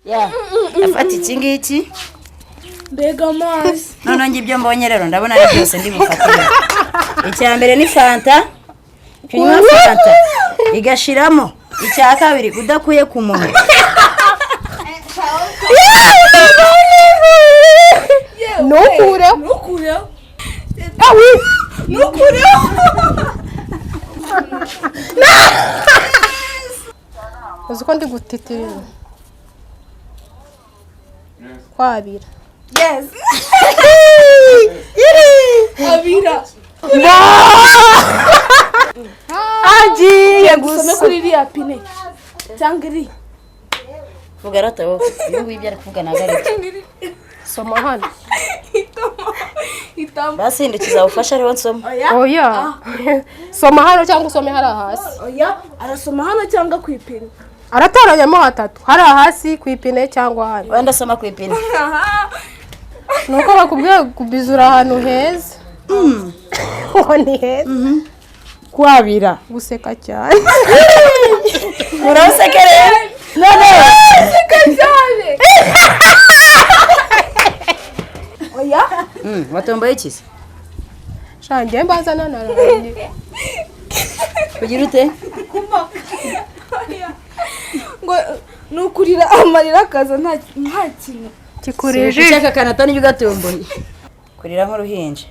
ya afata iki ngiki mbega amazi none ngibyo mbonye rero ndabona ari byose ndi bufatire icya mbere ni fanta kunywa fanta igashiramo icya kabiri udakuye ku muntu nukure uzi ko ndi gutitirira kwabira Yes. abira agiye gusome kuri iriya pine cyangwa iri vuga rataho iyo wibye ari kuvuga nagarike soma hano basi ndikiza ufasha rero nsoma oya soma hano cyangwa usome hari hasi Oya, arasoma hano cyangwa kwipina. aratoranyamo hatatu hari hasi ku ipine cyangwa hari wenda soma ku ipine nuko bakubwiye kubizura ahantu heza ni heza Kwabira. guseka cyane urasekere none Cyane. Oya, watomboye iki shangiye mbaza nanaranye kugira ute ngo nukurira amarira kaza nta kintu. kikurije ushaka kanata n'ibyo gatomboye kurira nk'uruhinja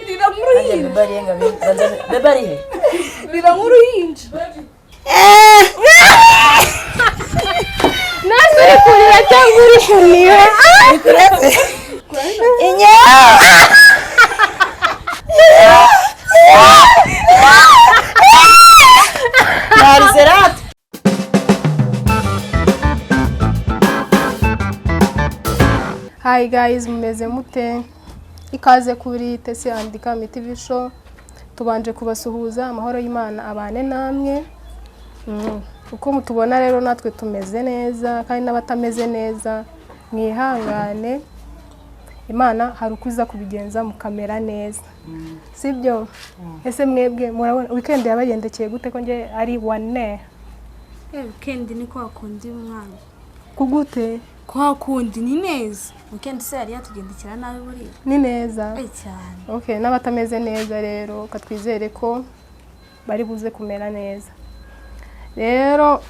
Rira nk'uruhinja. bebari yenga bebari he Rira nk'uruhinja. nasi uri kurira cyangwa uri kuniwe Narizerat Hi guys, mumeze mute? Ikaze kuri TESI andika TV show. Tubanje kubasuhuza amahoro y'Imana abane namwe. Uko mutubona rero natwe tumeze neza kandi n'abatameze neza mwihangane. Imana hari ukuza kubigenza mukamera neza. Sibyo? Ese mwebwe murabona weekend yabagendekeye gute ko nge ari wane? Weekend ni kwa kundi umwana. Kugute? Kwa kundi ni neza. Weekend se yari yatugendekera nabi buri. Ni neza. Cyane. Okay, n'abatameze neza rero katwizere ko bari buze kumera neza. Rero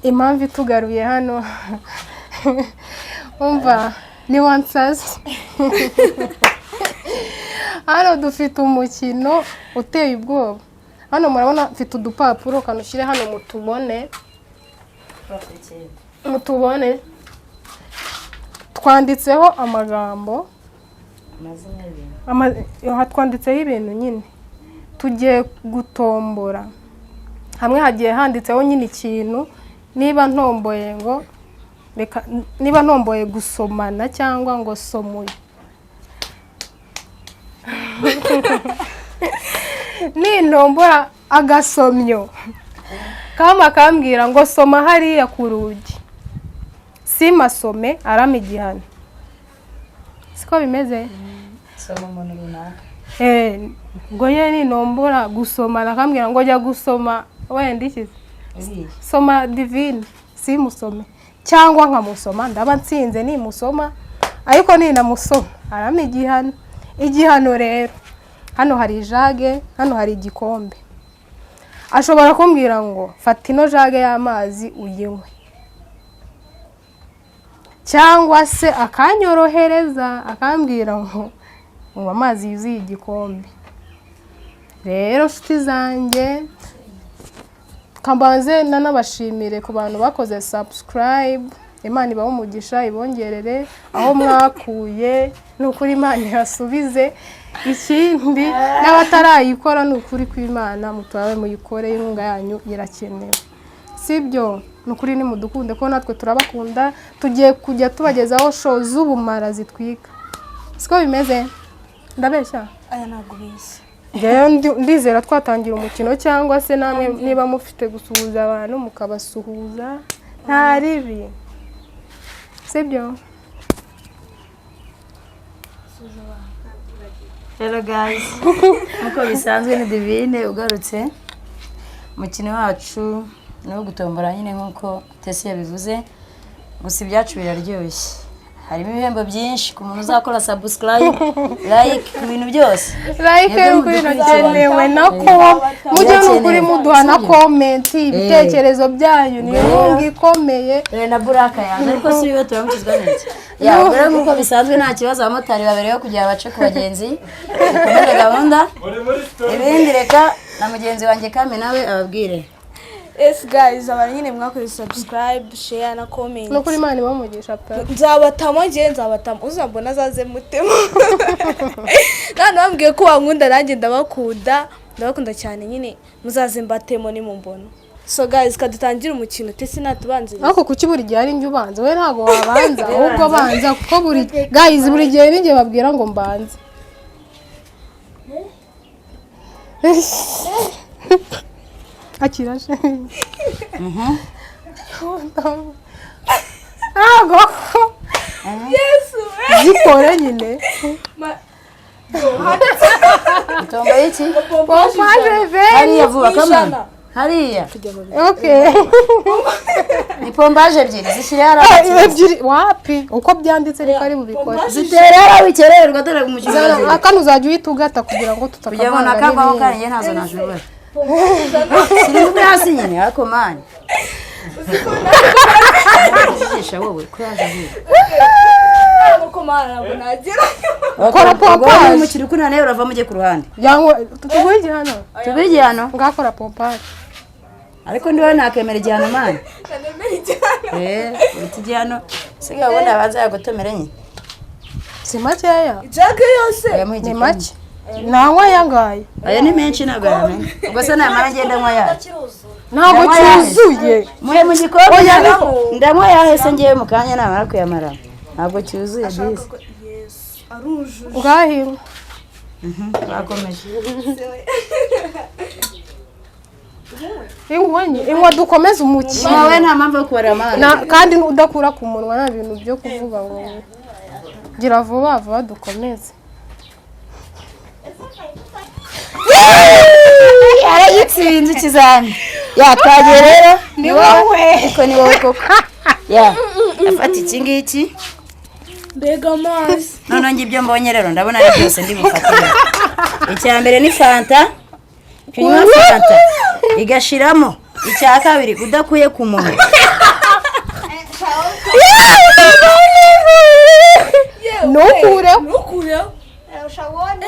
impamvu itugaruye hano umva ni wansas hano dufite umukino uteye ubwoba. Hano murabona mfite udupapuro kanushyire hano mutubone twanditseho amagambo twanditseho ibintu nyine tugiye gutombora hamwe hagiye handitseho nyine ikintu niba ntomboye ngo niba ntomboye gusomana cyangwa ngo somuye ni ntombora agasomyo kama kambwira ngo soma hariya ku rugi simasome arama igihano siko bimeze soma umuntu runaka ngo ye ni ntombora gusomana kambwira ngo jya gusoma wenda ikize soma divine simusome cyangwa nkamusoma ndaba nsinze nimusoma ariko ninamusoma arama igihano rero hano hari jage hano hari igikombe ashobora kumbwira ngo fata ino jage y'amazi uyinywe cyangwa se akanyorohereza akambwira ngo amazi yuzuye igikombe. Rero nshuti zanjye kambanze nanabashimire ku bantu bakoze subscribe. Imana ibaho umugisha ibongerere aho mwakuye n'ukuri Imana ihasubize. Ikindi n'abatarayikora n'ukuri kw'Imana mutwawe muyikore inkunga yanyu irakenewe. Sibyo n'ukuri ni mudukunde ko natwe turabakunda tugiye kujya tubagezaho show z'ubumara zitwika. Siko bimeze ndabeshya Aya ntago bishye. Ngewe ndizera twatangira umukino cyangwa se namwe niba mufite gusuhuza abantu mukabasuhuza nta ribi. Sibyo? Hello guys. Uko bisanzwe ni Divine ugarutse. Umukino wacu no gutombora nyine nkuko TESI yabivuze gusa ibyacu biraryoshye harimo ibihembo byinshi ku muntu uzakora subscribe like ku bintu byose like kuri nagenewe nako mujye no kuri muduha na comment ibitekerezo byanyu ni nkunga ikomeye na buraka yanze ariko si bibe turamukizwa neza yabura nkuko bisanzwe nta kibazo abamotari babereyeho kugira bace ku bagenzi ikomeze gahunda ibindi reka na mugenzi wanjye Kame nawe ababwire. Yes guys, abantu nyine mwakoze subscribe, share na comment. No kuri Imana bamugisha pe. Nzabatamo uzambona azaze mutemo. None bambwiye ko wankunda nanjye ndabakunda cyane nyine muzaze mbatemo ni mumbona. So guys, kadutangira umukino TESI natubanzira. Ariko kuki buri gihe ari njye ubanza we ntago wabanza ahubwo banza kuko buri guys buri gihe ninjye babwira ngo mbanze. Akirashe. Yesu. Zikurye nyine. Tomba iki? Pompaje ve. Hariya vuba kamana. Hariya. Okay. Ni pombaje ebyiri zishyire hariya. Ebyiri wapi? Uko byanditse reka ari bubikora. Ziterera wikererwa dore umukiza. Akano uzajya uhita kugira ngo tutakabana. Kugira ngo nakabaho kandi ntazo najubara. Siri hasi nyine ariko mani. Uzishisha wowe ko yaje hiyo. Uko mara nagira. Kora pompaje. Umukiri kuna nayo urava mujye ku ruhande. Yango tubige hano. Tubige hano. Ngakora pompaje. Ariko ndiwe nakemera igihano mani. Igihano. Siga ubona abanza yagotomera nyine. Si makeya. Ijage yose. Ni make. Nangwa yangaye. Aya ni menshi nagame. Ubwo se namara ngenda nkwa ya. Ntabwo cyuzuye. Muhe mu gikombe ndanywa yahese ngiye mu kanya namara kuyamara. Ntabwo cyuzuye bisi. Yes. Arujuje. Ngahira. Bakomeje. Ingwa dukomeze umukino. Wowe nta mpamvu yo kubara amana. Kandi udakura ku munwa nta bintu byo kuvuga ngo gira vuba dukomeze. Arayitsinze ikizami. Twagiye rero Ni wowe. Ariko ni wowe koko. Afata iki ngiki. Mbega amazi. None ngi ibyo mbonye rero ndabona ari byose ndi bufatire. Icya mbere ni fanta. Kunywa fanta. Igashiramo. Icya kabiri udakuye ku munwa. Nukure. Ushabone.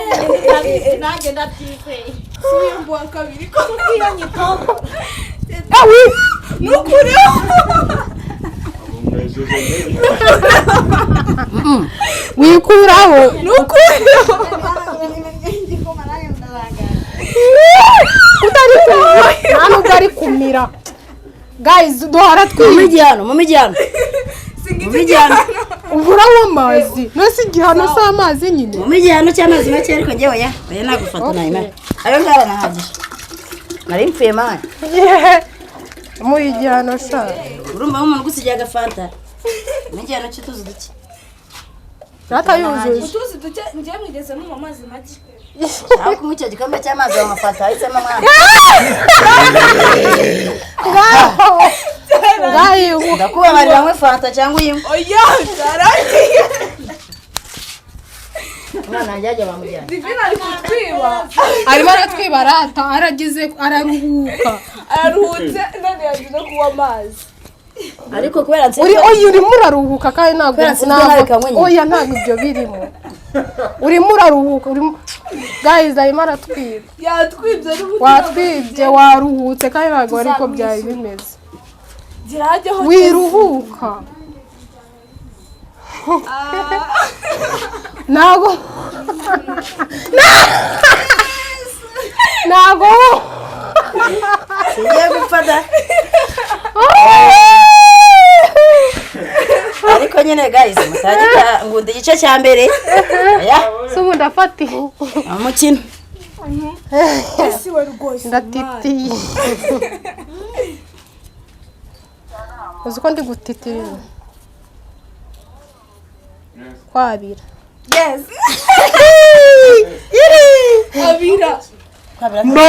Nanjye ndatife. Siyumbo kabiri ko iyo nyitombo. Nukure. Wikuraho. Nukure. Utari kumira. Guys, duhara Mu mijyano. Uburaho amazi. Nasi igihano s'amazi nyine. Mu mijyano cy'amazi make ariko ngewe oya nagufata nayima. Ayo ngara nahagije. Nari mfuye mani. Mu igihano sha. Urumva umuntu gusigiye agafanta. Mu mijyano cy'ituzu duke. Rata yuzuye. Utuzi duke ngiye mwigeze mu amazi make. Aho kumucyo gikombe cy'amazi wa mafanta ahisemo mwana. Ngaho. Ndakubabarira mwe fanta cyangwa uyimwe. Oya, zaragiye. Mwana ajya bamujyana. Divina ari kutwiba. Arimo aratwiba arata aragize araruhuka. Aruhutse none yagiye no kuwa amazi. Ariko kubera nse urimo uraruhuka kandi ntabwo oya ntabwo ibyo birimo. Urimo uraruhuka guys arimo aratwiba. Yatwibye watwibye waruhutse kandi ntabwo ariko byari bimeze. Girajyeho wiruhuka. Nago Sigiye gupfada. Ariko nyine guys mutagita ngundi igice cya mbere. Subu ndafati. Umukino. Esi we rwose. Ndatiti. Uzuko ndi gutitirira. Kwabira. Yes. Abira. No.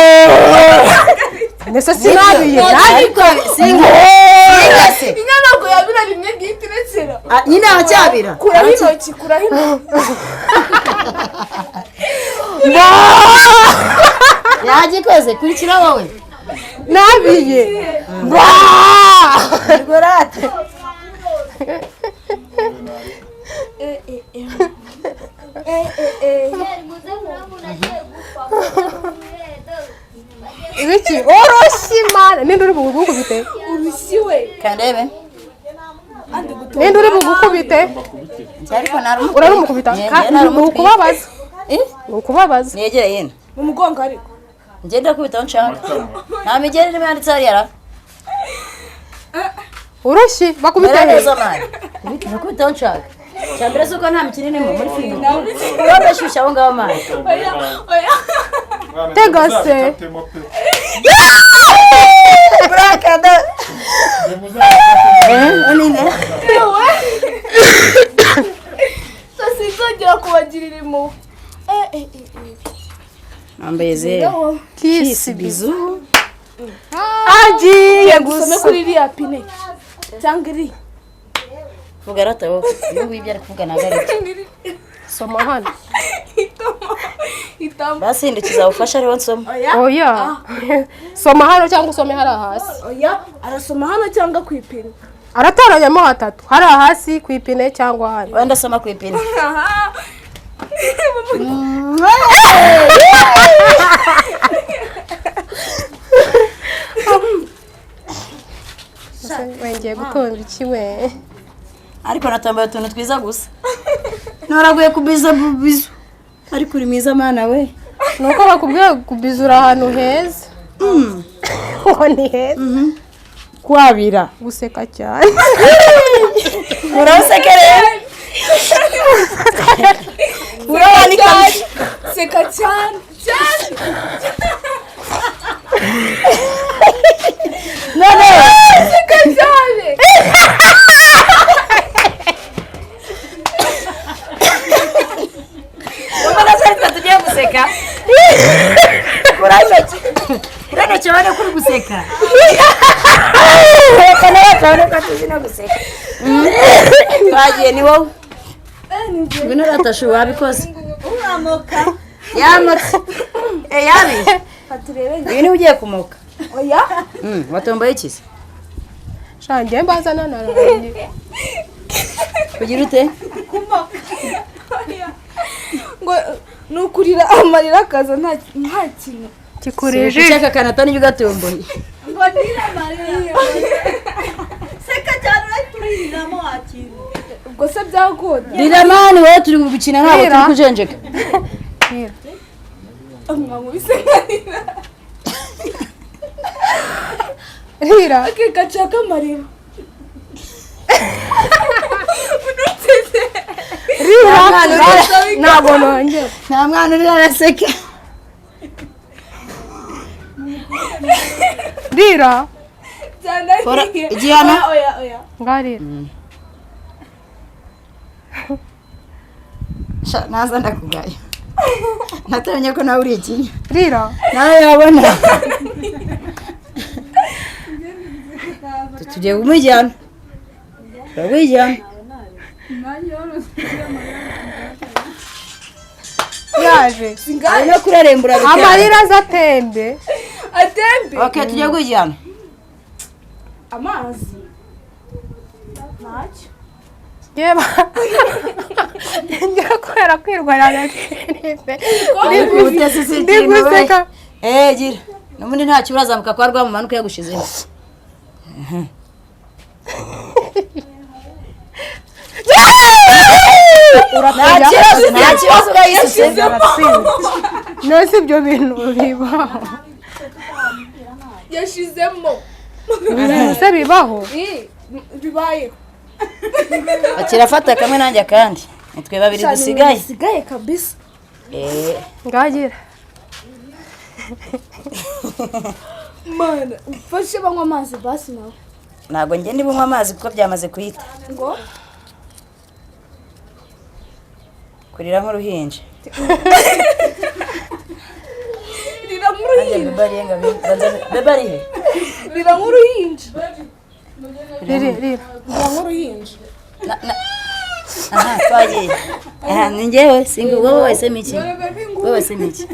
ndetse sinabiye ariko singa inyana ngo yabira rimwe bwitirekera nyine acyabira kuraho intoki yagikoze kurikira wowe nabiye gorate ibiki oroshimana ninde uri bugukubite urushyiwe kandebe ninde uri bugukubite ariko narumukubita urarumukubita nukubabaza nukubabaza negere yene mu mugongo ariko ngenda kubitaho nshaka nta migeri yanditse hariya urushyi bakubite neza mani kubitaho nshaka cyambere suko nta mikino irimo muri filime urabeshyushya aho ngaho mani tegase brakada onine sinzongera kubagirira impuhwe nambaye zero kisi bizu agiye gusome kuri iriya pine cyangwa iri vuga rata wowe iyo wibye ari kuvuga nagarike soma hano basindikiza ufasha ariho nsoma oya soma hano cyangwa usome hariya hasi oya arasoma hano cyangwa ku ipine aratoranyamo hatatu hariya hasi ku ipine cyangwa hano wenda soma ku ipine wengeye gutonda iki we ariko natambaye utuntu twiza gusa naraguye kubiza bizu ariko uri mwiza mana we nuko bakubwiye kubizura ahantu heza uko ni heza kwabira guseka cyane urasekereye urawanika seka cyane none seka cyane mbona sasa tugiye guseka kurano cyane kuri guseka kana cyane ko tuzi no guseka bagiye ni wowe bino ratashu wabikoze uramoka yamotse yabi faturebe ibintu ugiye kumoka oya watombaye ikisi shangiye mbaza nanaranye kugira ute ngo nukurira amarira akaza nta kintu kikurije ushaka kanata n'ibyo gatomboye ngo nira mariya seka cyane uraturiramo wakintu ubwo se byagunda riramani wowe turi gukina ntabwo turi kujenjeka rira akigacaka amarira ntabwo nongera nta mwana uri araseka rira igihano ngarira naza ndakugaye natabonye ko nawe uri ikinya rira nawe yabona tugiye kumujyana turamujyana yaje arimo kurarembura bitanu amarira azatembe okay tugiye kujyana amazi ntacyo yeba njya kubera kwirwara ndi guseka gira n'ubundi nta kibazo amuka kwa rwamumanuka yagushizeho nta kibazo urayisutse nose ibyo bintu bibaho yashizemo ibintu se bibaho bibayeho kirafata kamwe nanjye akandi nitwe babiri dusigaye kabisa ngagira mana ufashe banywa amazi basi nawe ntabwo njye ndi bunywa amazi kuko byamaze kuhita ngo kurira nk'uruhinja rira nk'uruhinja beba yenga beba rihe rira nk'uruhinja rira rira nk'uruhinja aha twagiye ni njyewe singi wowe wese miki wowe wese miki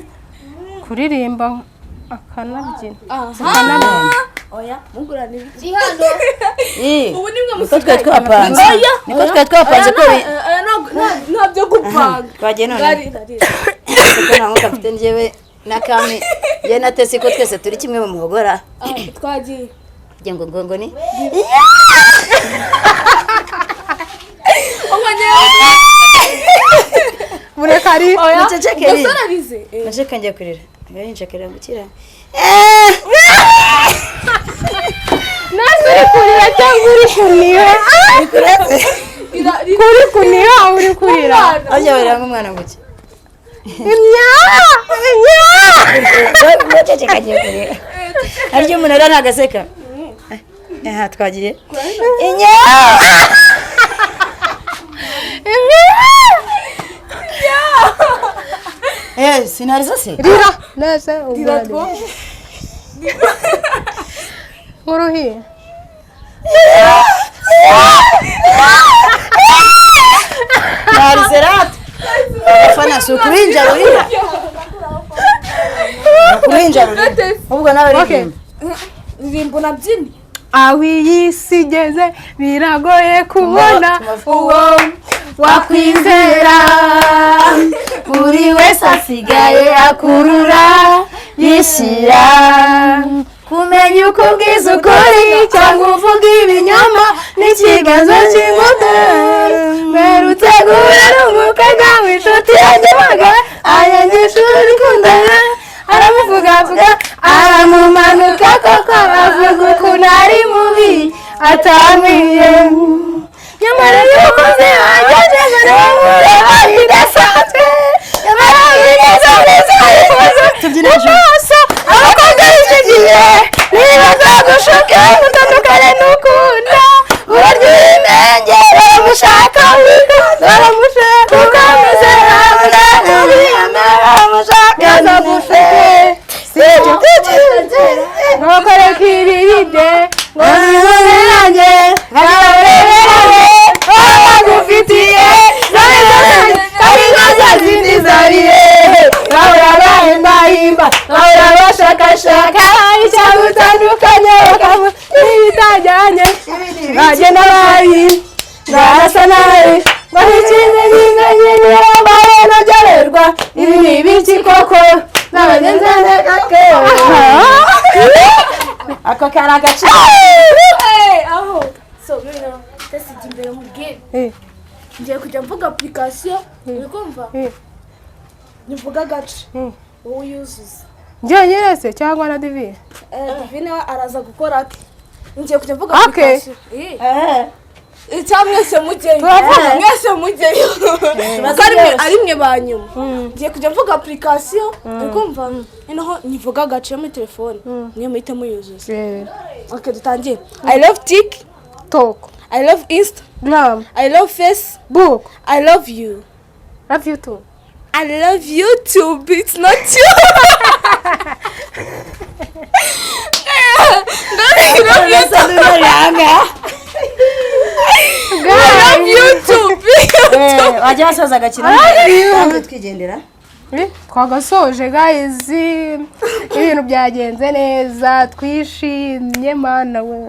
kuririmba akanabyina oya mugurane ibiki ubu nimwe musikaye twapanze niko twapanze ko ntabyo gupanga twagiye none ko ntabwo kafite njyewe na Kami ye na Tesi ko twese turi kimwe mu muhogora twagiye ngo ni murekari mucecekere mucecekere ngiye kurira yari nshakira gukira nasi uri kurira cyangwa uri kuniha kuri kuniha uri kurira ajya barira nk'umwana muke mucecekere ngiye kurira aryo umuntu ara ntagaseka twagiye sinariza se rira nese ubwo uruhiye narizerat afana sukurinja rurira kurinja rurira ubwo nawe rimbo nabyini awiyisigeze biragoye kubona uwo wakwizera buri wese asigaye akurura yishira kumenya uko ubwiza ukuri cyangwa uvuga ibinyoma n'ikiganza cy'inkuta mperutse guhura n'umukobwa w'inshuti yanjye magara ayangisha urikundana aramuvugavuga aramumanuka koko avuga ukuntu ari mubi atamwiye nyamara y'umukozi wanjye ngo namureba bidasanzwe nyamara bigeze neza tubyina amaso abakobwa b'icyo gihe ntibazagushuke mutandukane n'ukunda urarya imenge baramushaka baramushaka ukameze hamwe n'ubiyame baramushaka azagufite ntukoreke ibiribye ngo nibone nanjye nkabareberane bagufitiye kandi nkaza zindi zariye bahora bahimba bahora bashakashaka icyagutandukanye bakamu n'ibitajyanye bagenda bari barasa nabi bahikinze n'inganye niyo baranagererwa ibi ni ibiki koko n'abagenzane kake ako kari agaciro aho so rero Tesi imbere mu bwire ngiye kujya mvuga application uri kumva nivuga gace wowe uyuzuza njye nyirese cyangwa na Divine Divine araza gukora ati ngiye kujya mvuga application cyangwa mwese mujyeyo mwese mujyeyo ari mwe ba nyuma ngiye kujya mvuga application uri kumva noneho nivuga gace muri telefone mwe muhite muyuzuza okay dutangiye I love TikTok, I love Instagram, I love Facebook, I love you. Love you too. I love you too, but it's not you. I love you too. wajya wasoza agakino twigendera twagasoje guys ibintu byagenze neza twishimye mana we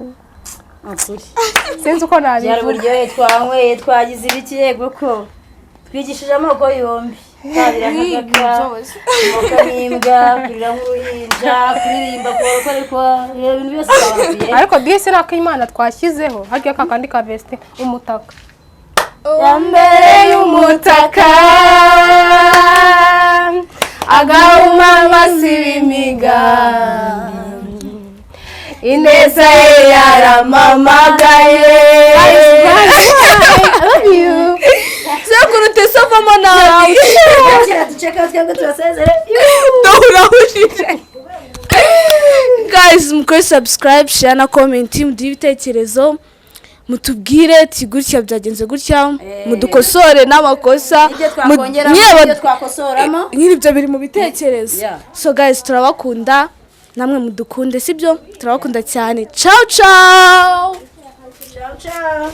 sinzi uko nabivuga byari buryohe twanyweye twagize ibiki yego ko twigishije amoko yombi kabira nk'agaka moka n'imbwa kurira nk'uruhinja kuririmba ariko ibintu byose twababwiye ariko disi nako imana twashyizeho harya kakandi ka veste umutaka yambere y'umutaka agahuma basibimiga ineza ye yaramamagaye zakurute sovamo nawe duceka twebwe turasezere duhurahurije guys mukore subscribe share na comment muduhe ibitekerezo mutubwire ati gutya byagenze gutya mudukosore n'amakosa twakongera ibyo twakosoramo nyiri ibyo biri mu bitekerezo so guys turabakunda namwe mudukunde sibyo turabakunda cyane ciao ciao ciao ciao